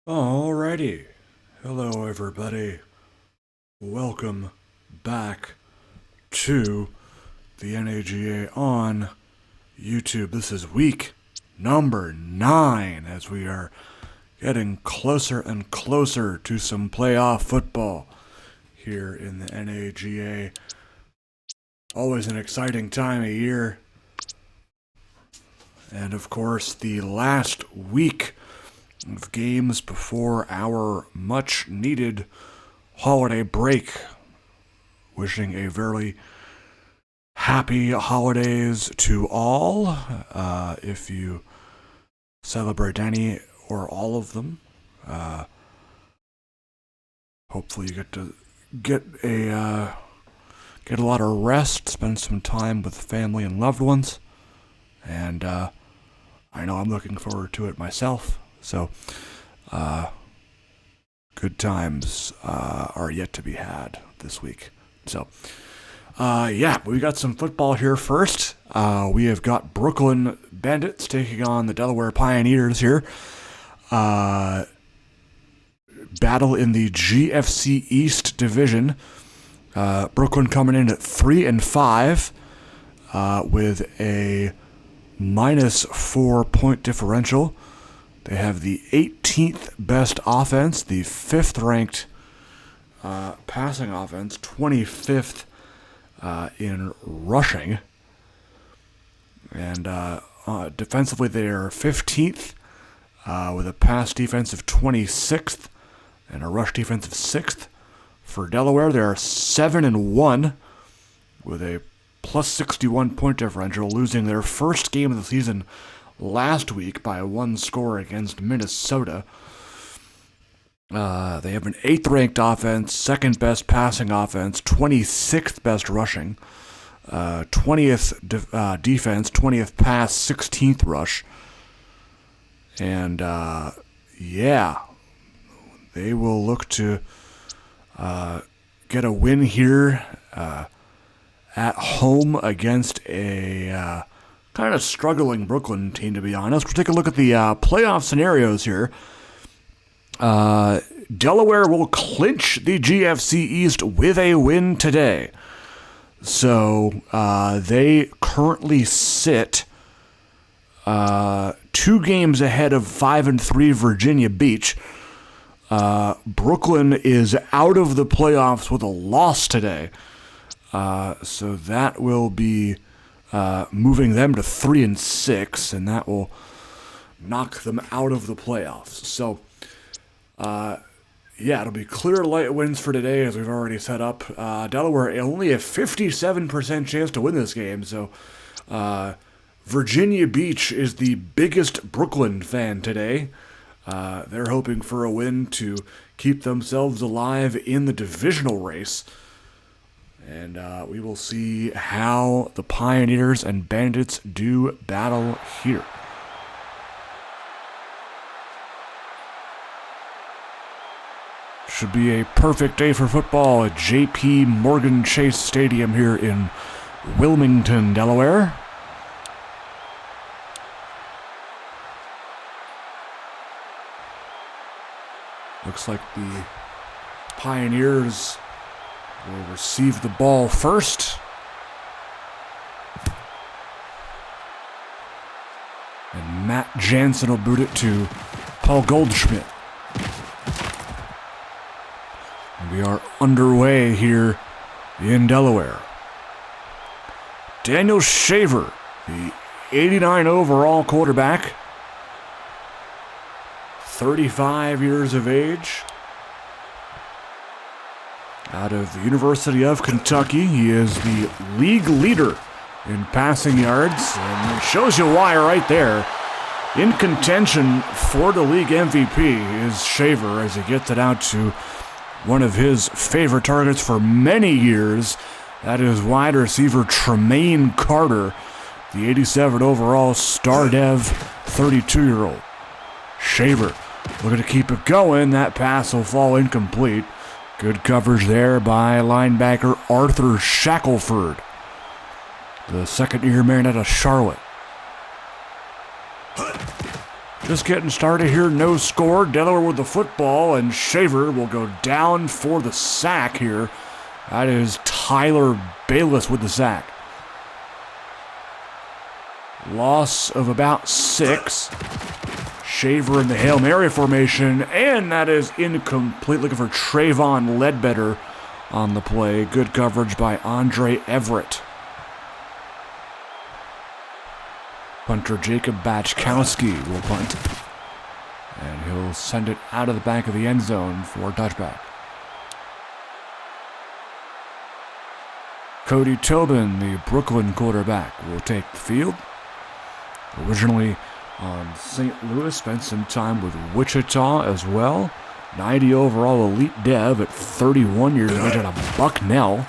Alrighty. Hello, everybody. Welcome back to the NAGA on YouTube. This is week number 9 as we are getting closer and closer to some playoff football here in the NAGA. Always an exciting time of year. And of course, the last week of games before our much needed holiday break. Wishing a very happy holidays to all. If you celebrate any or all of them, hopefully you get to get a lot of rest, spend some time with family and loved ones, and I know I'm looking forward to it myself. So, good times are yet to be had this week. So, we got some football here first. We have got Brooklyn Bandits taking on the Delaware Pioneers here. Battle in the GFC East Division. Brooklyn coming in at 3-5 with a -4 point differential. They have the 18th best offense, the 5th ranked passing offense, 25th in rushing. And defensively, they are 15th with a pass defense of 26th and a rush defense of 6th. For Delaware, they are 7-1 with a plus 61 point differential, losing their first game of the season last week by 1 score against Minnesota. They have an 8th ranked offense, 2nd best passing offense, 26th best rushing, 20th defense, 20th pass, 16th rush. And they will look to get a win here at home against a kind of struggling Brooklyn team, to be honest. We'll take a look at the playoff scenarios here. Delaware will clinch the GFC East with a win today. So they currently sit 2 games ahead of 5-3 Virginia Beach. Brooklyn is out of the playoffs with a loss today. So that will be moving them to 3-6, and that will knock them out of the playoffs. So, it'll be clear light wins for today, as we've already set up. Delaware only a 57% chance to win this game, so Virginia Beach is the biggest Brooklyn fan today. They're hoping for a win to keep themselves alive in the divisional race. And we will see how the Pioneers and Bandits do battle here. Should be a perfect day for football at J.P. Morgan Chase Stadium here in Wilmington, Delaware. Looks like the Pioneers will receive the ball first. And Matt Jansen will boot it to Paul Goldschmidt. And we are underway here in Delaware. Daniel Shaver, the 89 overall quarterback, 35 years of age. Out of the University of Kentucky, he is the league leader in passing yards, and it shows you why right there. In contention for the league MVP is Shaver, as he gets it out to one of his favorite targets for many years. That is wide receiver Tremaine Carter, the 87 overall star dev 32-year-old. Shaver looking to keep it going. That pass will fall incomplete. Good coverage there by linebacker Arthur Shackelford, the second-year man out of Charlotte. Just getting started here, no score. Delaware with the football, and Shaver will go down for the sack here. That is Tyler Bayless with the sack. Loss of about 6. Shaver in the Hail Mary formation, and that is incomplete. Looking for Trayvon Ledbetter on the play. Good coverage by Andre Everett. Punter Jacob Bachkowski will punt. And he'll send it out of the back of the end zone for a touchback. Cody Tobin, the Brooklyn quarterback, will take the field. Originally on St. Louis, spent some time with Wichita as well. 90 overall elite dev at 31 years of age out of Bucknell.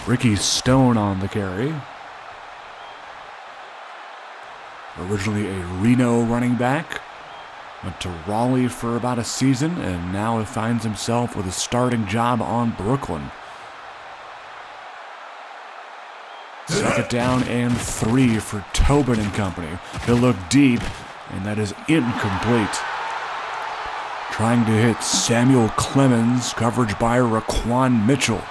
Ricky Stone on the carry. Originally a Reno running back. Went to Raleigh for about a season, and now he finds himself with a starting job on Brooklyn. Second down and 3 for Tobin and company. He'll look deep, and that is incomplete. Trying to hit Samuel Clemens, coverage by Raquan Mitchell.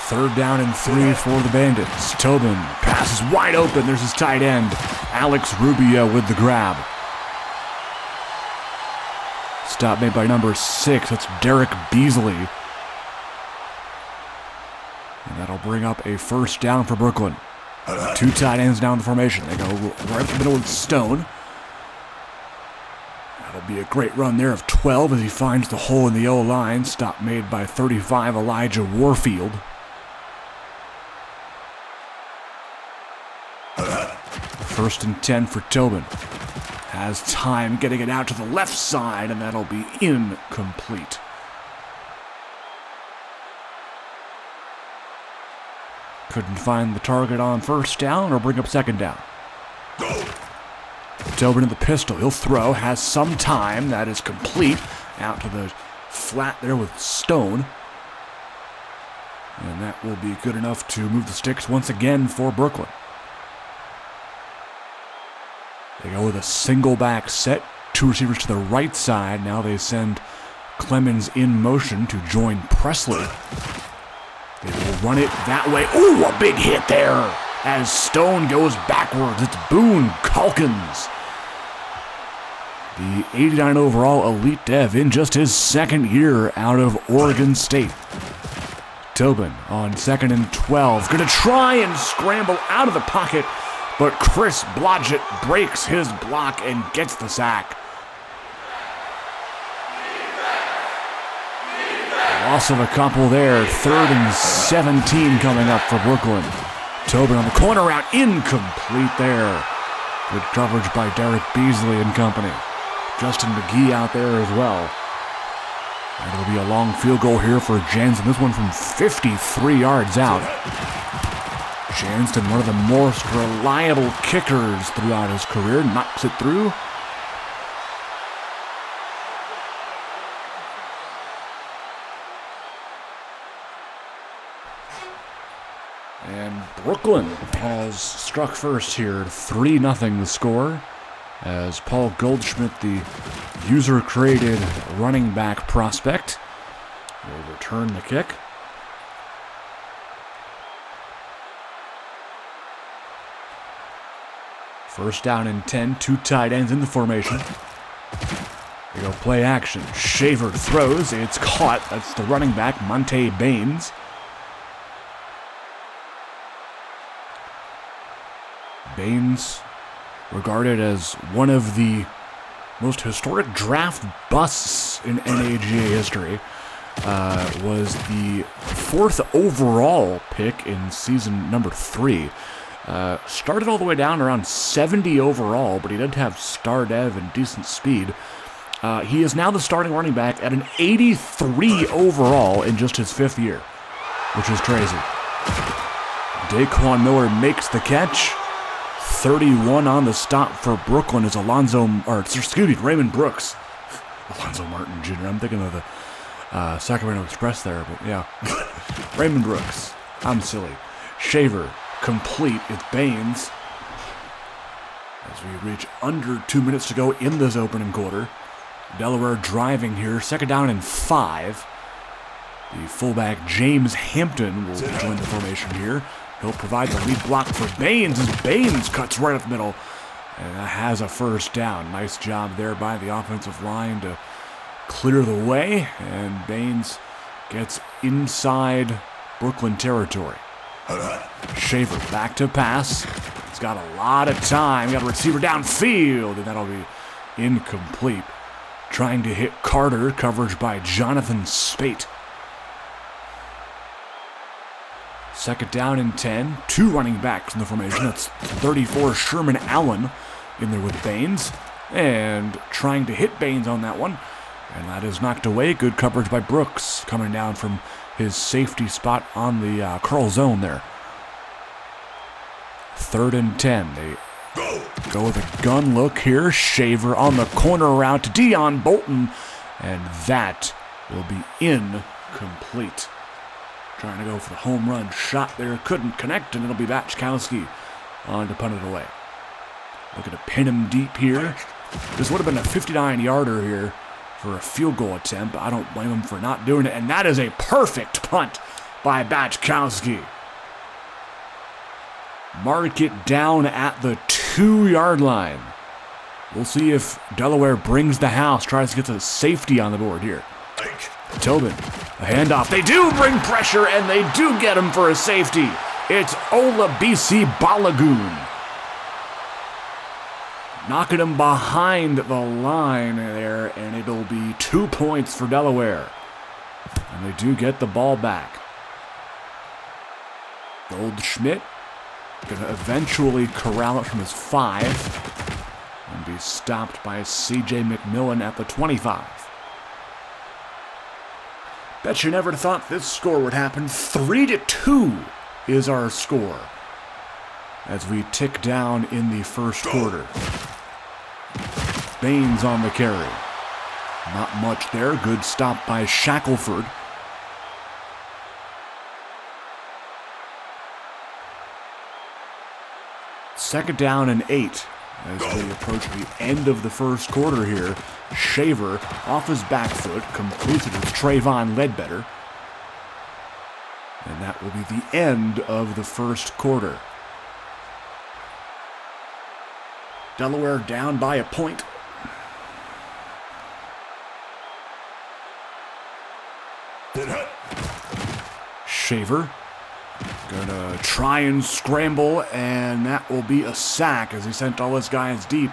Third down and 3 for the Bandits. Tobin passes wide open. There's his tight end, Alex Rubio with the grab. Stop made by number 6. That's Derek Beasley. And that'll bring up a first down for Brooklyn. 2 tight ends down the formation. They go right up the middle with Stone. That'll be a great run there of 12 as he finds the hole in the O-line. Stop made by 35, Elijah Warfield. First and 10 for Tobin. Has time getting it out to the left side, and that'll be incomplete. Couldn't find the target on first down or bring up second down. Tobin in the pistol. He'll throw. Has some time. That is complete. Out to the flat there with Stone. And that will be good enough to move the sticks once again for Brooklyn. They go with a single back set. 2 receivers to the right side. Now they send Clemens in motion to join Presley. They will run it that way. Ooh, a big hit there as Stone goes backwards. It's Boone Calkins, the 89 overall elite dev in just his second year out of Oregon State. Tobin on 2nd and 12. Going to try and scramble out of the pocket, but Chris Blodgett breaks his block and gets the sack. Loss of a couple there. 3rd and 17 coming up for Brooklyn. Tobin on the corner route. Incomplete there. Good coverage by Derek Beasley and company. Justin McGee out there as well. And it'll be a long field goal here for Jansen. This one from 53 yards out. Jansen, one of the most reliable kickers throughout his career, knocks it through. And Brooklyn has struck first here, 3-0 the score, as Paul Goldschmidt, the user-created running back prospect, will return the kick. First down and 10, 2 tight ends in the formation. They go play action. Shaver throws, it's caught. That's the running back, Monte Baines. Baines, regarded as one of the most historic draft busts in NAGA history, was the 4th overall pick in season number 3. Started all the way down around 70 overall, but he did have star dev and decent speed. He is now the starting running back at an 83 overall in just his 5th year, which is crazy. Daquan Miller makes the catch. 31 on the stop for Brooklyn is Raymond Brooks. Alonzo Martin Jr. I'm thinking of the Sacramento Express there, but yeah. Raymond Brooks. I'm silly. Shaver complete. It's Baines. As we reach under 2 minutes to go in this opening quarter. Delaware driving here. Second down and 5. The fullback James Hampton will join the formation here. He'll provide the lead block for Baines as Baines cuts right up the middle. And that has a first down. Nice job there by the offensive line to clear the way. And Baines gets inside Brooklyn territory. Shaver back to pass. He's got a lot of time. Got a receiver downfield, and that'll be incomplete. Trying to hit Carter. Coverage by Jonathan Spate. Second down and 10. 2 running backs in the formation. That's 34 Sherman Allen in there with Baines. And trying to hit Baines on that one. And that is knocked away. Good coverage by Brooks coming down from his safety spot on the curl zone there. Third and 10. They go with a gun look here. Shaver on the corner route to Deion Bolton. And that will be incomplete. Trying to go for the home run shot there. Couldn't connect, and it'll be Batchkowski on to punt it away. Looking to pin him deep here. This would have been a 59-yarder here for a field goal attempt. I don't blame him for not doing it. And that is a perfect punt by Batchkowski. Mark it down at the 2-yard line. We'll see if Delaware brings the house, tries to get the safety on the board here. Tobin, a handoff. They do bring pressure, and they do get him for a safety. It's Olabisi Balagoon. Knocking him behind the line there, and it'll be 2 points for Delaware. And they do get the ball back. Goldschmidt going to eventually corral it from his 5 and be stopped by C.J. McMillan at the 25. Bet you never thought this score would happen. 3-2 is our score as we tick down in the first quarter. Baines on the carry. Not much there. Good stop by Shackelford. Second down and 8 as we approach the end of the first quarter here. Shaver off his back foot completes it with Trayvon Ledbetter. And that will be the end of the first quarter. Delaware down by a point. Shaver gonna try and scramble, and that will be a sack as he sent all his guys deep.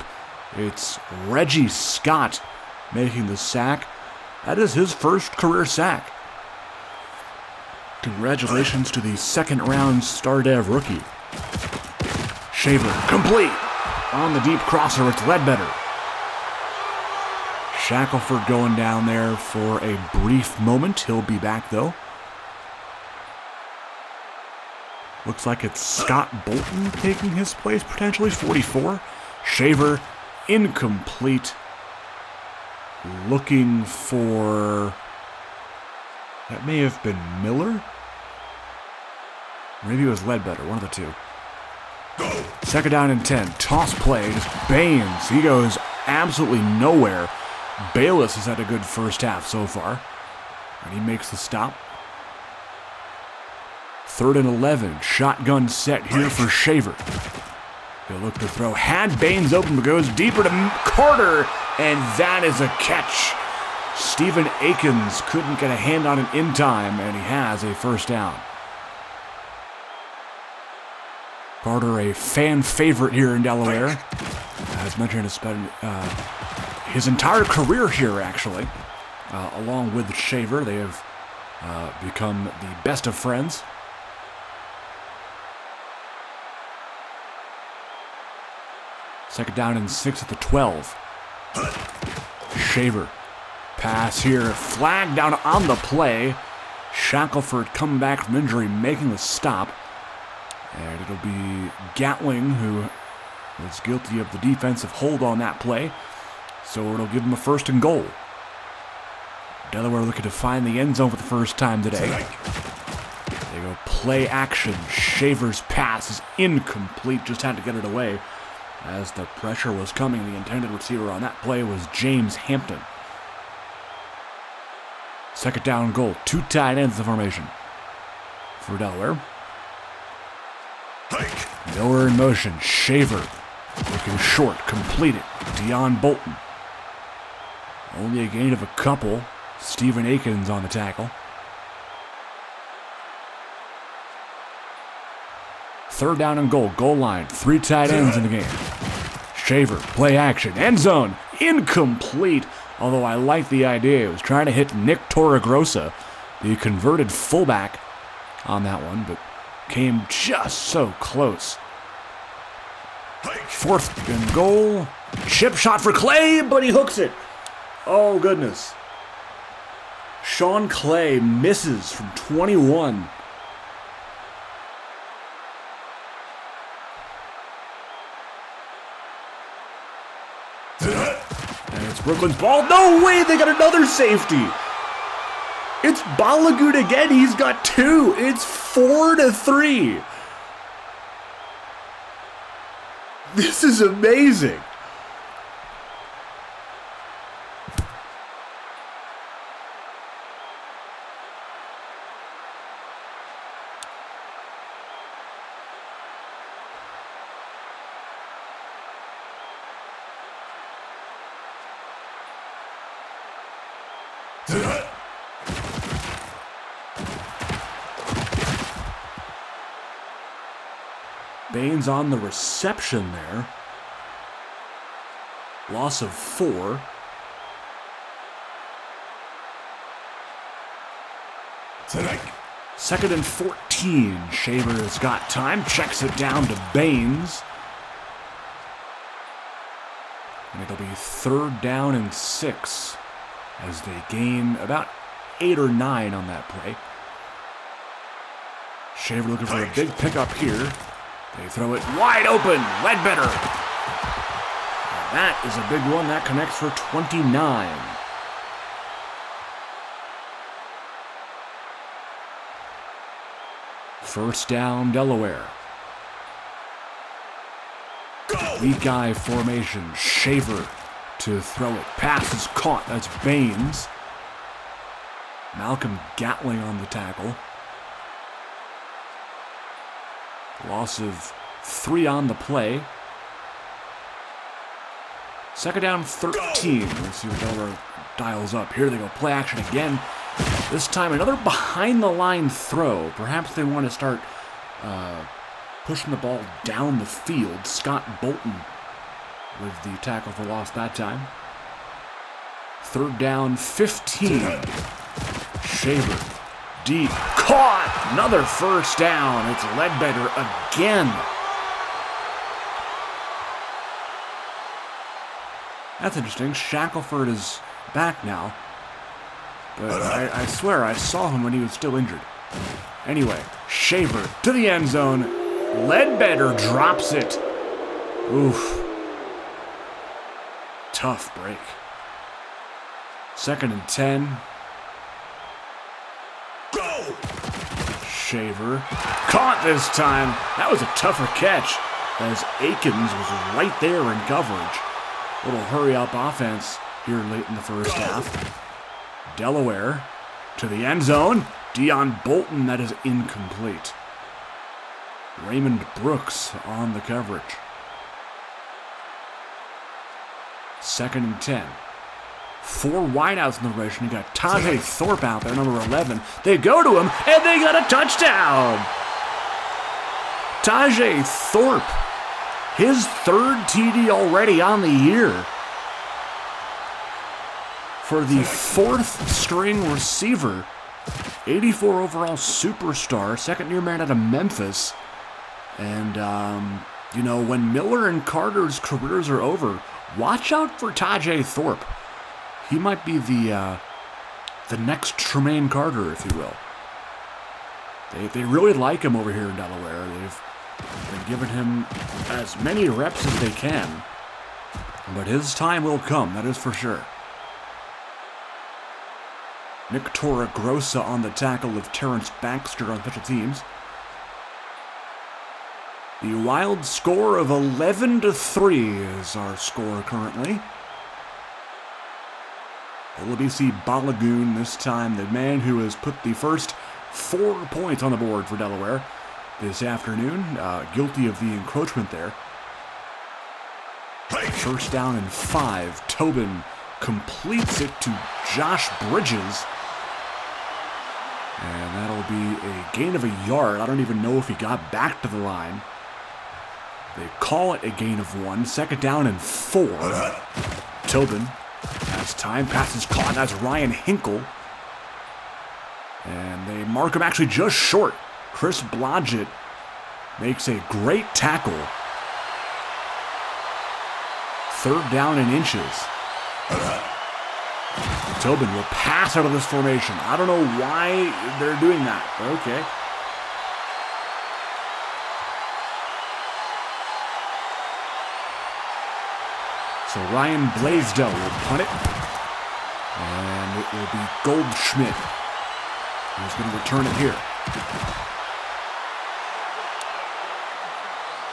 It's Reggie Scott making the sack. That is his first career sack. Congratulations to the second-round Stardev rookie. Shaver complete on the deep crosser. It's Ledbetter. Shackelford going down there for a brief moment. He'll be back though. Looks like it's Scott Bolton taking his place, potentially 44. Shaver, incomplete. Looking for... that may have been Miller? Maybe it was Ledbetter, one of the two. Second down and 10. Toss play, just Baines. He goes absolutely nowhere. Bayless has had a good first half so far. And he makes the stop. Third and 11. Shotgun set here for Shaver. He'll look to throw. Had Baines open, but goes deeper to Carter. And that is a catch. Stephen Akins couldn't get a hand on it in time, and he has a first down. Carter, a fan favorite here in Delaware. As mentioned, has spent his entire career here, actually. Along with Shaver, they have become the best of friends. Second down and 6 at the 12. Shaver. Pass here. Flag down on the play. Shackelford coming back from injury, making the stop. And it'll be Gatling who was guilty of the defensive hold on that play. So it'll give him a first and goal. Delaware looking to find the end zone for the first time today. They go play action. Shaver's pass is incomplete. Just had to get it away as the pressure was coming. The intended receiver on that play was James Hampton. Second down goal. 2 tight ends in the formation for Delaware. Miller in motion. Shaver looking short. Complete it. Deion Bolton. Only a gain of a couple. Stephen Akins on the tackle. Third down and goal. Goal line. 3 tight ends in the game. Shaver. Play action. End zone. Incomplete. Although I like the idea. It was trying to hit Nick Torregrossa, the converted fullback, on that one, but came just so close. Fourth and goal. Chip shot for Clay, but he hooks it. Oh, goodness. Sean Clay misses from 21. And it's Brooklyn's ball. No way, they got another safety. It's Balagoon again. He's got 2. It's 4-3. This is amazing. Baines on the reception there. Loss of 4. Second and 14. Shaver has got time. Checks it down to Baines. And it'll be 3rd down and 6 as they gain about 8 or 9 on that play. Shaver looking for a big pickup here. They throw it wide open. Ledbetter. And that is a big one. That connects for 29. First down, Delaware. Weak eye formation. Shaver to throw it. Pass is caught. That's Baines. Malcolm Gatling on the tackle. Loss of 3 on the play. Second down, 13. Let's see what Delaware dials up. Here they go. Play action again. This time another behind-the-line throw. Perhaps they want to start pushing the ball down the field. Scott Bolton with the tackle for loss that time. Third down, 15. Shaver. Deep. Caught! Another first down. It's Ledbetter again. That's interesting. Shackelford is back now. But I swear I saw him when he was still injured. Anyway, Shaver to the end zone. Ledbetter drops it. Oof. Tough break. Second and 10. Shaver. Caught this time. That was a tougher catch as Akins was right there in coverage. Little hurry-up offense here late in the first half. Delaware to the end zone. Deion Bolton, that is incomplete. Raymond Brooks on the coverage. Second and 10. 4 wideouts in the formation. You got Tajay Thorpe out there, number 11. They go to him, and they got a touchdown! Tajay Thorpe, his 3rd TD already on the year. For the 4th string receiver, 84 overall superstar, second-year man out of Memphis. And, you know, when Miller and Carter's careers are over, watch out for Tajay Thorpe. He might be the next Tremaine Carter, if you will. They really like him over here in Delaware. They've been giving him as many reps as they can. But his time will come, that is for sure. Nick Torregrossa on the tackle of Terrence Baxter on special teams. The Wild score of 11-3 is our score currently. LBC Balagoon this time, the man who has put the first 4 points on the board for Delaware this afternoon, guilty of the encroachment there. First down and 5. Tobin completes it to Josh Bridges. And that'll be a gain of a yard. I don't even know if he got back to the line. They call it a gain of 1. Second down and 4. Tobin has time. Pass is caught. That's Ryan Hinkle. And they mark him actually just short. Chris Blodgett makes a great tackle. Third down and inches. Tobin will pass out of this formation. I don't know why they're doing that, but okay. So Ryan Blaisdell will punt it. And it will be Goldschmidt who's going to return it here.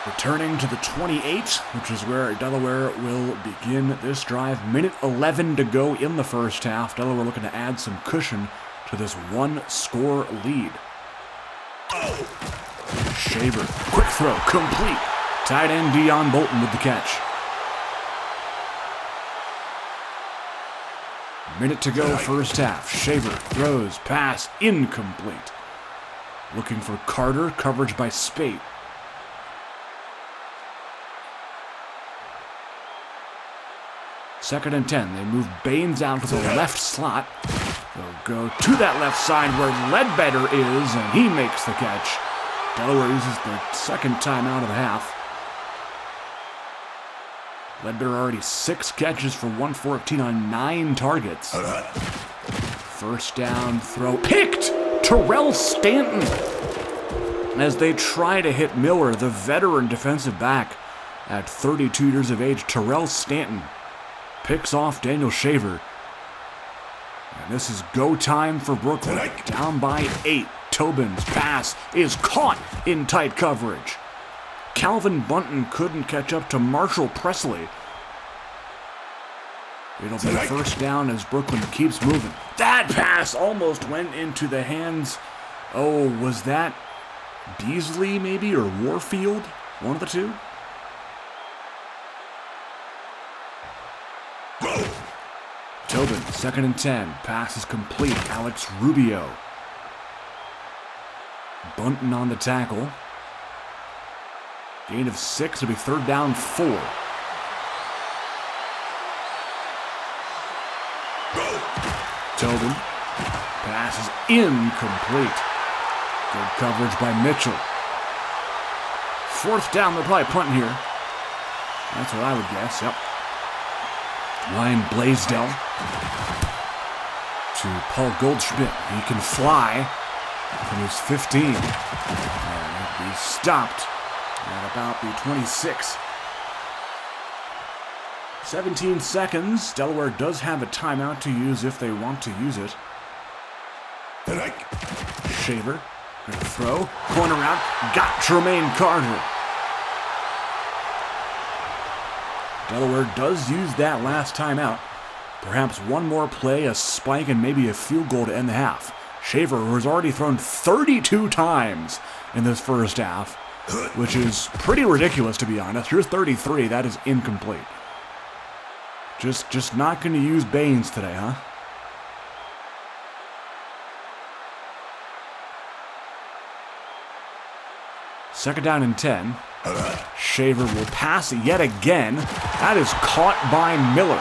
Returning to the 28, which is where Delaware will begin this drive. Minute 11 to go in the first half. Delaware looking to add some cushion to this 1-score lead. Shaver, quick throw, complete. Tight end Dion Bolton with the catch. Minute to go, first half. Shaver throws, pass, incomplete. Looking for Carter, coverage by Spate. Second and 10. They move Baines out to the left slot. They'll go to that left side where Ledbetter is, and he makes the catch. Delaware uses the second timeout of the half. Ledbetter already 6 catches for 114 on 9 targets. First down throw. Picked! Terrell Stanton! As they try to hit Miller, the veteran defensive back at 32 years of age, Terrell Stanton picks off Daniel Shaver. And this is go time for Brooklyn. Down by 8. Tobin's pass is caught in tight coverage. Calvin Bunton couldn't catch up to Marshall Presley. It'll be first down as Brooklyn keeps moving. That pass almost went into the hands. Oh, was that Beasley maybe, or Warfield? One of the two? Tobin, second and 10. Pass is complete. Alex Rubio. Bunton on the tackle. Gain of 6. It'll be third down 4. Tobin. Pass is incomplete. Good coverage by Mitchell. Fourth down, they're probably punting here. That's what I would guess, yep. Ryan Blaisdell to Paul Goldschmidt. He can fly from his 15. And he'll be stopped at about the 26. 17 seconds. Delaware does have a timeout to use if they want to use it. Shaver, going to throw. Corner out. Got Tremaine Carter. Delaware does use that last timeout. Perhaps one more play, a spike, and maybe a field goal to end the half. Shaver, who has already thrown 32 times in this first half, which is pretty ridiculous, to be honest. Here's 33. That is incomplete. Just not going to use Baines today, huh? Second down and 10. Shaver will pass yet again. That is caught by Miller.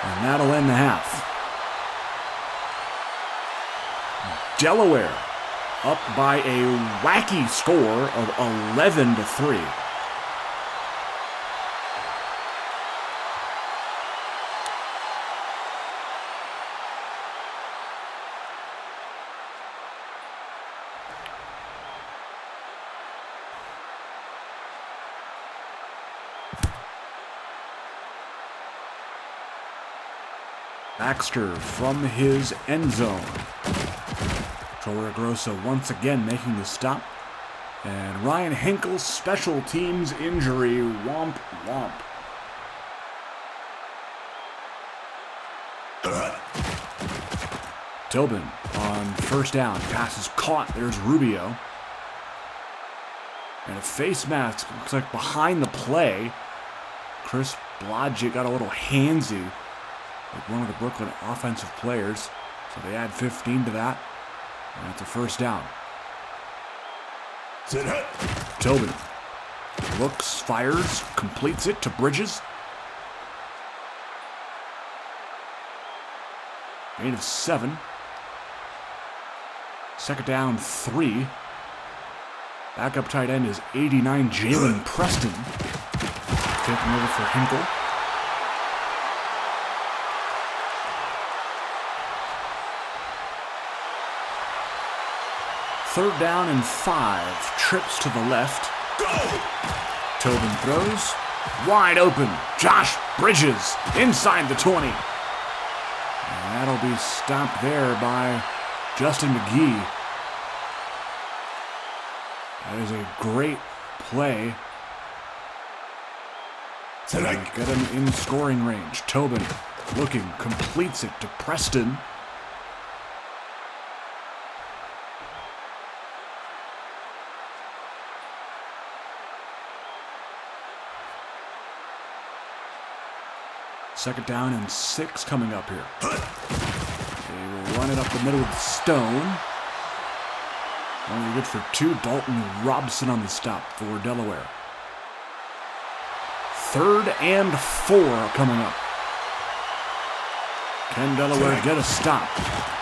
And that'll end the half. Delaware up by a wacky score of 11-3. Baxter from his end zone. Torregrossa once again making the stop. And Ryan Henkel's special teams injury. Womp womp. Tobin on first down. Pass is caught. There's Rubio. And a face mask. Looks like behind the play. Chris Blodgett got a little handsy with one of the Brooklyn offensive players. So they add 15 to that. And it's a first down. Tobin looks, fires, completes it to Bridges. Gain of 7. Second down, 3. Backup tight end is 89, Jalen Preston. Taking over for Henkel. Third down and 5. Trips to the left. Go! Tobin throws. Wide open. Josh Bridges inside the 20. And that'll be stopped there by Justin McGee. That is a great play. Get him in scoring range. Tobin looking, completes it to Preston. Second down and 6 coming up here. They will run it up the middle with Stone. Only good for 2. Dalton Robson on the stop for Delaware. Third and 4 coming up. Can Delaware get a stop?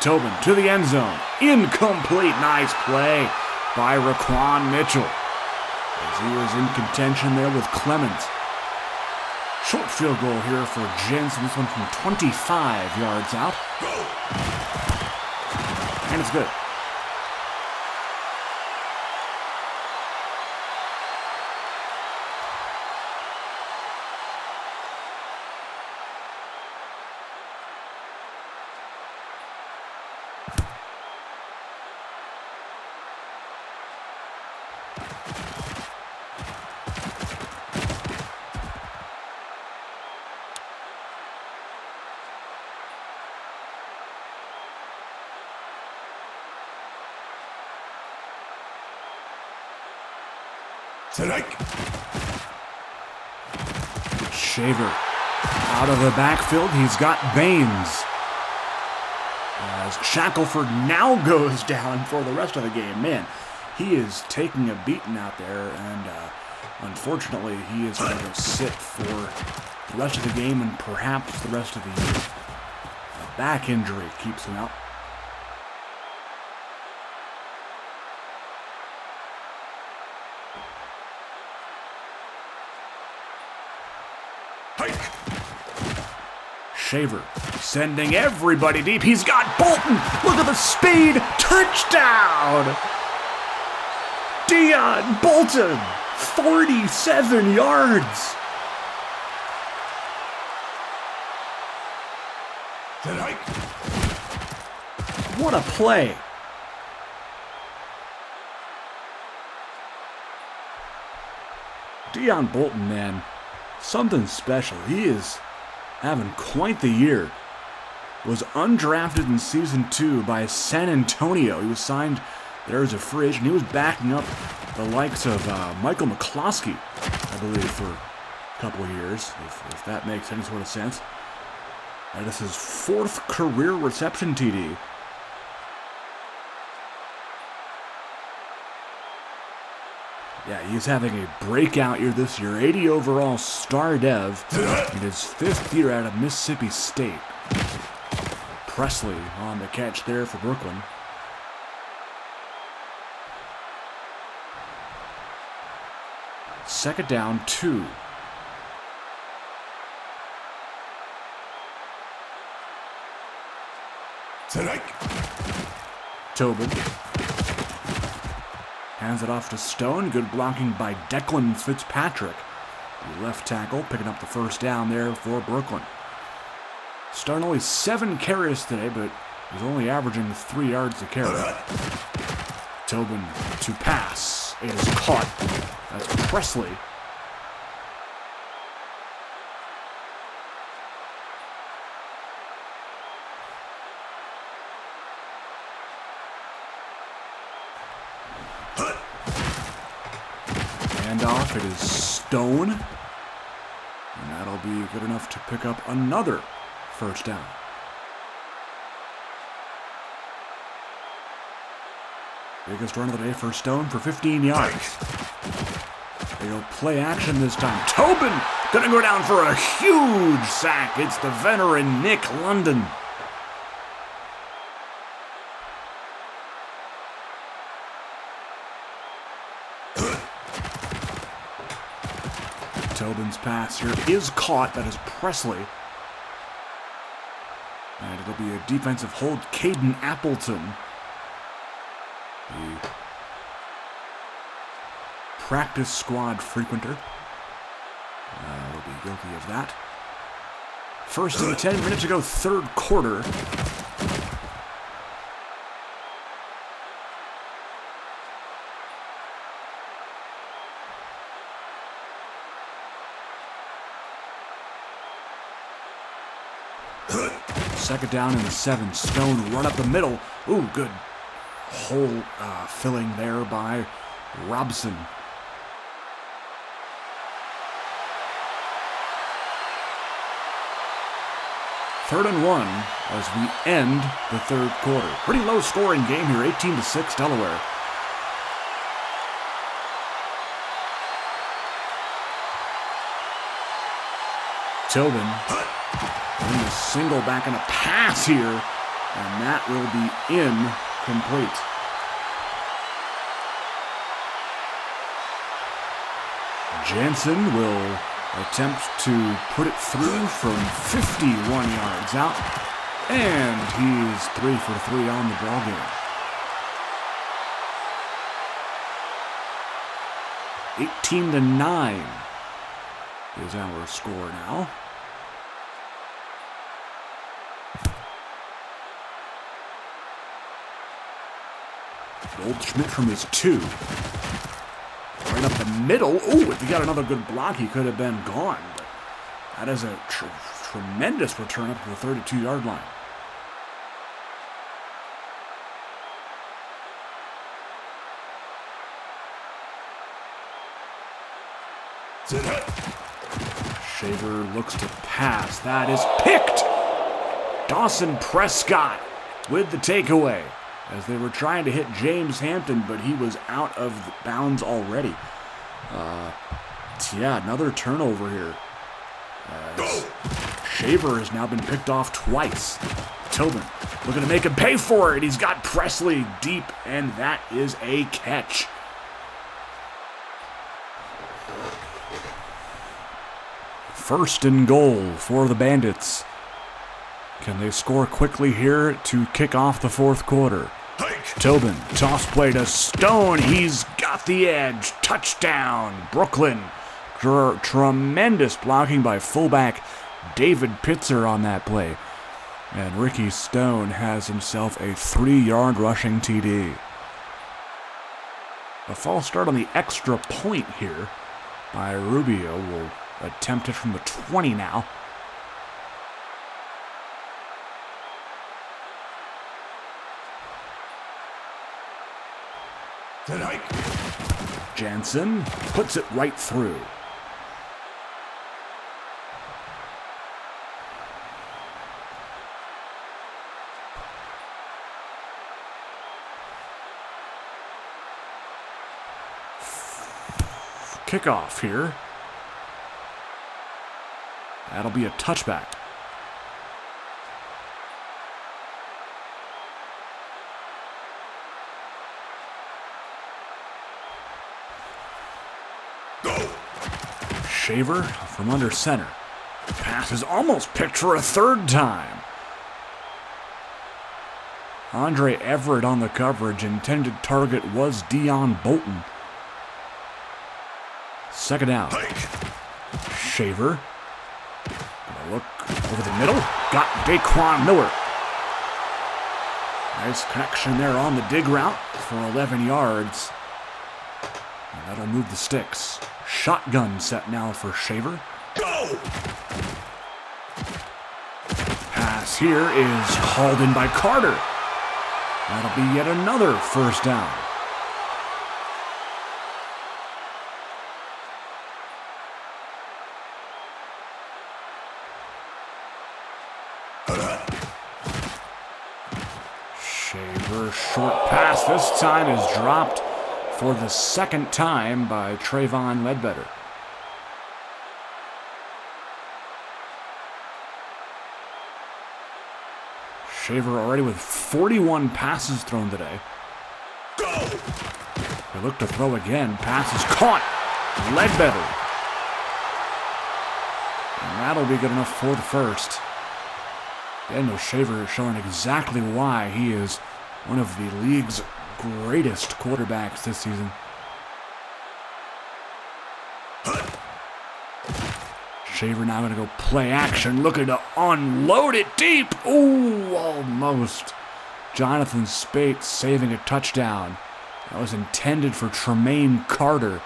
Tobin to the end zone. Incomplete. Nice play by Raquan Mitchell. As he was in contention there with Clemens. Short field goal here for Jensen. This one from 25 yards out. And it's good. Shaver out of the backfield. He's got Baines. As Shackelford now goes down for the rest of the game. Man, he is taking a beating out there, and unfortunately, he is going to sit for the rest of the game and perhaps the rest of the year. A back injury keeps him out. Shaver sending everybody deep. He's got Bolton. Look at the speed. Touchdown. Deion Bolton. 47 yards. What a play. Deion Bolton, man, something special. He is having quite the year. Was undrafted in season 2 by San Antonio. He was signed there as a free agent. He was backing up the likes of Michael McCloskey, I believe, for a couple of years, if that makes any sort of sense. That is his 4th career reception TD. Yeah, he's having a breakout year this year. 80 overall star dev in his 5th year out of Mississippi State. Presley on the catch there for Brooklyn. Second down, 2. Tobin hands it off to Stone. Good blocking by Declan Fitzpatrick, the left tackle, picking up the first down there for Brooklyn. Starting only 7 carries today, but he's only averaging 3 yards a carry. Tobin to pass. It is caught. That's Presley. Handoff. It is Stone. And that'll be good enough to pick up another first down. Biggest run of the day for Stone for 15 yards. They go play action this time. Tobin gonna go down for a huge sack. It's the veteran Nick London. Tobin's pass here is caught. That is Presley. And it'll be a defensive hold. Caden Appleton, the practice squad frequenter, will be guilty of that. First and 10 minutes ago, third quarter. Second down and 7. Stone run up the middle. Ooh, good hole filling there by Robson. Third and 1 as we end the third quarter. Pretty low scoring game here, 18-6 Delaware. Tobin in a single back and a pass here, and that will be incomplete. Jansen will attempt to put it through from 51 yards out, and he's 3 for 3 on the ball game. 18-9 is our score now. Goldschmidt from his 2. Right up the middle. Oh, if he got another good block, he could have been gone. But that is a tremendous return up to the 32-yard line. Shaver looks to pass. That is picked. Dawson Prescott with the takeaway, as they were trying to hit James Hampton, but he was out of bounds already. Yeah, another turnover here. Shaver has now been picked off twice. Tobin looking to make him pay for it. He's got Presley deep, and that is a catch. First and goal for the Bandits. Can they score quickly here to kick off the fourth quarter? Tobin, toss play to Stone. He's got the edge. Touchdown, Brooklyn. Tremendous blocking by fullback David Pitzer on that play. And Ricky Stone has himself a 3-yard rushing TD. A false start on the extra point here by Rubio. Will attempt it from the 20 now. Jansen puts it right through. Kickoff here. That'll be a touchback. Shaver from under center. Pass is almost picked for a third time. Andre Everett on the coverage. Intended target was Deion Bolton. Second down. Shaver. Look Over the middle, got Daquan Miller. Nice connection there on the dig route for 11 yards. And that'll move the sticks. Shotgun set now for Shaver. Go! Pass here is called in by Carter. That'll be yet another first down. Shaver, short pass. This time is dropped for the second time by Trayvon Ledbetter. Shaver already with 41 passes thrown today. Go! They look to throw again. Pass is caught. Ledbetter. And that'll be good enough for the first. Daniel Shaver is showing exactly why he is one of the league's greatest quarterbacks this season. Shaver now going to go play action, looking to unload it deep. Ooh, almost. Jonathan Spate saving a touchdown. That was intended for Tremaine Carter.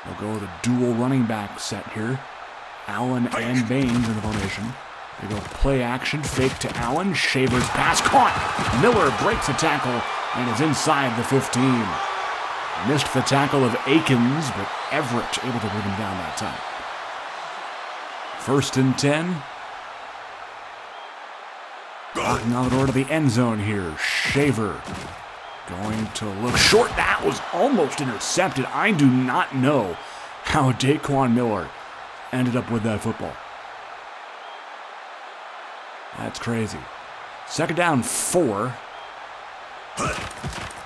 We'll go with a dual running back set here. Allen and Baines in the formation. They go play action, fake to Allen. Shaver's pass caught. Miller breaks the tackle and is inside the 15. Missed the tackle of Akins, but Everett able to bring him down that time. 1st and 10. Knocking on the door to the end zone here. Shaver going to look short. That was almost intercepted. I do not know how Daquan Miller ended up with that football. That's crazy. 2nd down, 4.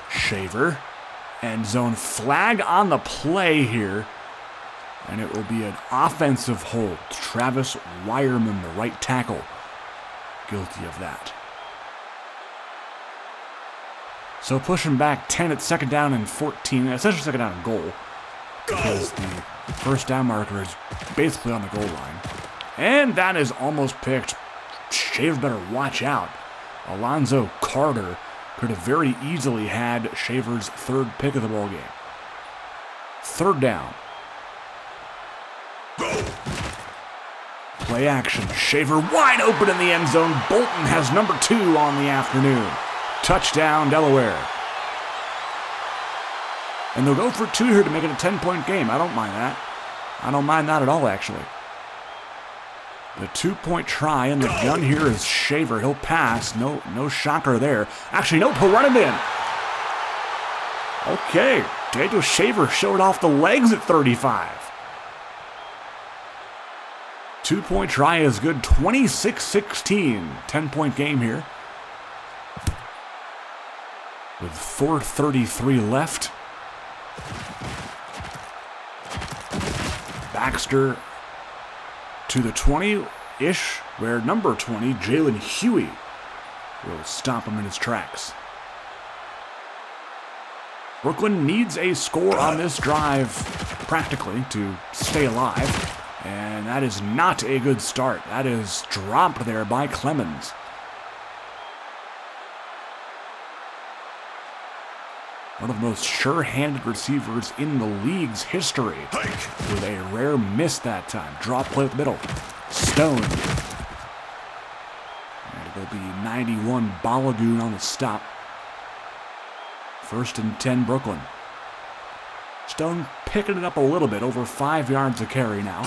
Shaver. End zone flag on the play here. And it will be an offensive hold. Travis Wireman, the right tackle, guilty of that. So pushing back 10 at 2nd down and 14. Essentially 2nd down and goal. Because the first down marker is basically on the goal line. And that is almost picked. Shaver better watch out. Alonzo Carter could have very easily had Shaver's 3rd pick of the ball game. 3rd down. Play action. Shaver wide open in the end zone. Bolton has number 2 on the afternoon. Touchdown, Delaware. And they'll go for 2 here to make it a 10-point game. I don't mind that. I don't mind that at all, actually. The 2-point try and the gun here is Shaver. He'll pass. No shocker there. Actually, nope, he'll run it in. Okay, Daniel Shaver showed off the legs at 35. 2-point try is good. 26-16. 10-point game here. With 4:33 left. Baxter to the 20-ish, where number 20, Jalen Huey, will stop him in his tracks. Brooklyn needs a score on this drive, practically, to stay alive, and that is not a good start. That is dropped there by Clemens. One of the most sure-handed receivers in the league's history, with a rare miss that time. Drop play up the middle. Stone. And it will be 91 Balagoon on the stop. 1st and 10 Brooklyn. Stone picking it up a little bit, over 5 yards a carry now.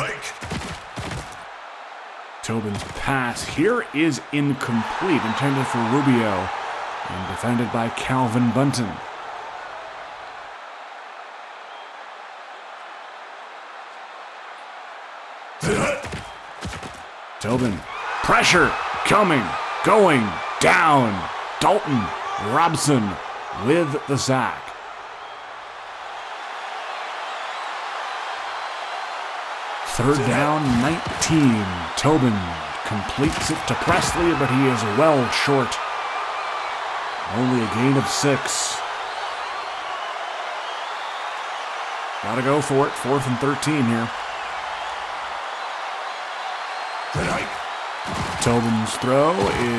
Tobin's pass here is incomplete, intended for Rubio, and defended by Calvin Bunton. Tobin, pressure, coming, going, down. Dalton Robson with the sack. Third down, 19. Tobin completes it to Presley, but he is well short. Only a gain of 6. Gotta go for it. 4th and 13 here. Tobin's throw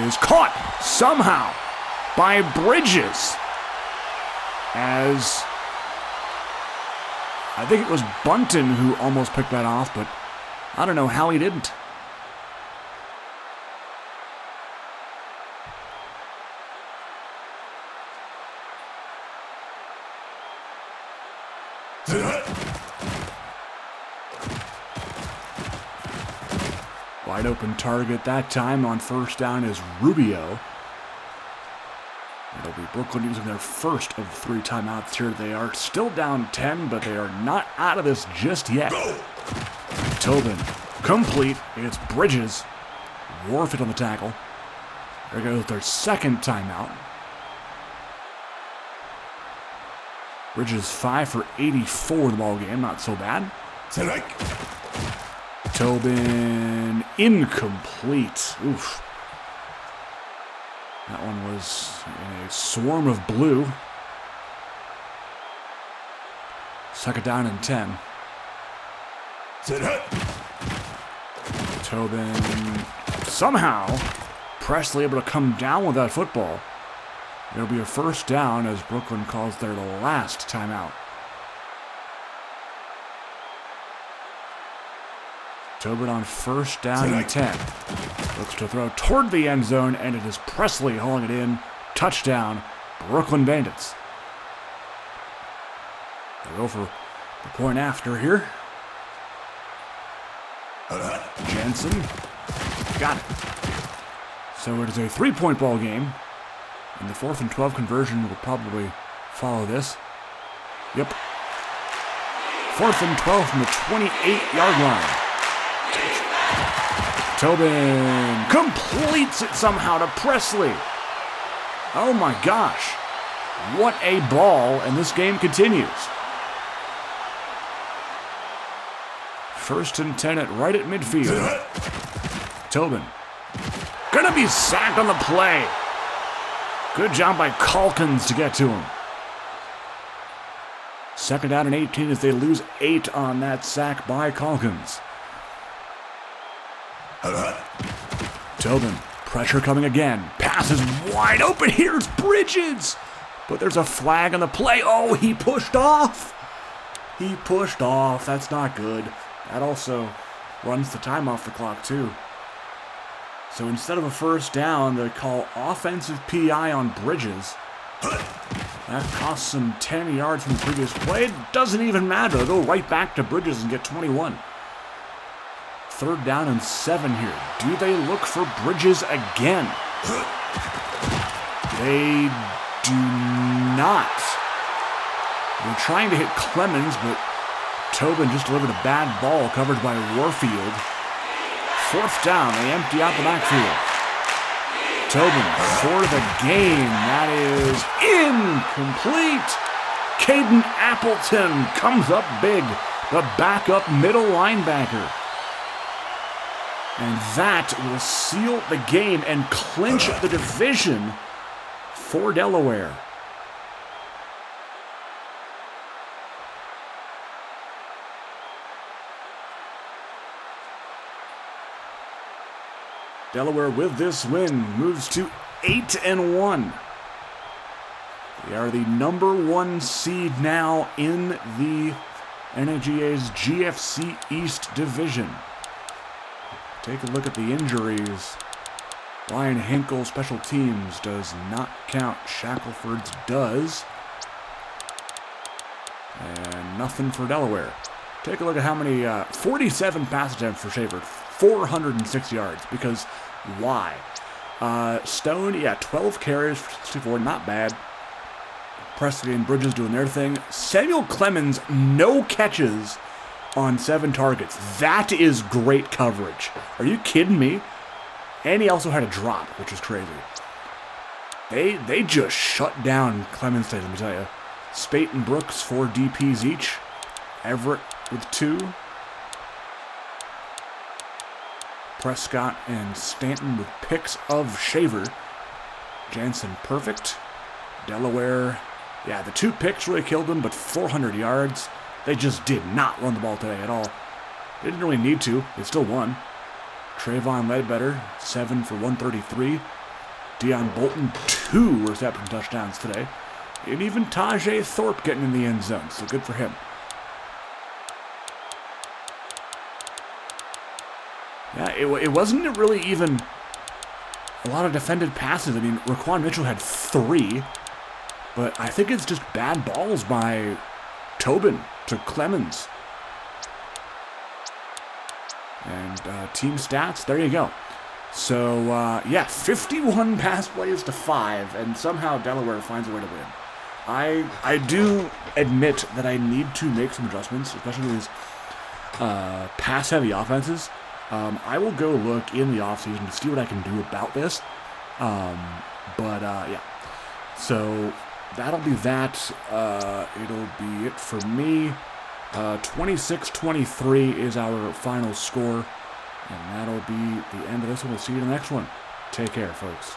is caught somehow by Bridges, as I think it was Bunton who almost picked that off, but I don't know how he didn't. Wide open target that time on first down is Rubio. It'll be Brooklyn using their first of 3 timeouts here. They are still down 10, but they are not out of this just yet. Tobin, complete. It's Bridges. Warford on the tackle. There goes their second timeout. Bridges 5 for 84 in the ball game. Not so bad. Tobin, incomplete. Oof. That one was in a swarm of blue. Second down and 10. Tobin, somehow, Presley able to come down with that football. It'll be a first down as Brooklyn calls their last timeout. Tobin on first down and 10. Looks to throw toward the end zone, and it is Presley hauling it in. Touchdown, Brooklyn Bandits. They go for the point after here. Jensen got it. So it is a 3-point ball game, and the 4th and 12 conversion will probably follow this. Yep. 4th and 12 from the 28-yard line. Tobin completes it somehow to Presley. Oh my gosh. What a ball, and this game continues. 1st and 10 right at midfield. Tobin gonna be sacked on the play. Good job by Calkins to get to him. 2nd down and 18 as they lose 8 on that sack by Calkins. Tobin, pressure coming again. Pass is wide open. Here's Bridges. But there's a flag on the play. Oh, he pushed off. He pushed off. That's not good. That also runs the time off the clock, too. So instead of a first down, they call offensive PI on Bridges. That costs them 10 yards from the previous play. It doesn't even matter. They'll go right back to Bridges and get 21. 3rd down and 7 here. Do they look for Bridges again? They do not. They're trying to hit Clemens, but Tobin just delivered a bad ball covered by Warfield. 4th down, they empty out the backfield. Tobin for the game. That is incomplete. Caden Appleton comes up big, the backup middle linebacker. And that will seal the game and clinch the division for Delaware. Delaware, with this win, moves to 8-1. They are the number 1 seed now in the NAGA's GFC East Division. Take a look at the injuries. Ryan Hinkle, special teams, does not count. Shackelford's does. And nothing for Delaware. Take a look at how many, 47 pass attempts for Schaefer, 406 yards, because why? Stone, 12 carries for 64, not bad. Presley and Bridges doing their thing. Samuel Clemens, no catches on 7 targets. That is great coverage. Are you kidding me? And he also had a drop, which is crazy. They just shut down Clemens State, let me tell you. Spate and Brooks, 4 DPs each. Everett with 2. Prescott and Stanton with picks of Shaver. Jansen perfect. Delaware, the 2 picks really killed them, but 400 yards. They just did not run the ball today at all. They didn't really need to. They still won. Trayvon Ledbetter, 7 for 133. Deion Bolton, 2 reception touchdowns today. And even Tajay Thorpe getting in the end zone, so good for him. Yeah, it wasn't really even a lot of defended passes. I mean, Raquan Mitchell had 3, but I think it's just bad balls by Tobin to Clemens. And team stats, there you go. So, yeah, 51 pass plays to 5, and somehow Delaware finds a way to win. I do admit that I need to make some adjustments, especially these pass-heavy offenses. I will go look in the offseason to see what I can do about this. Yeah. So that'll be that. It'll be it for me. 26-23 is our final score. And that'll be the end of this one. We'll see you in the next one. Take care, folks.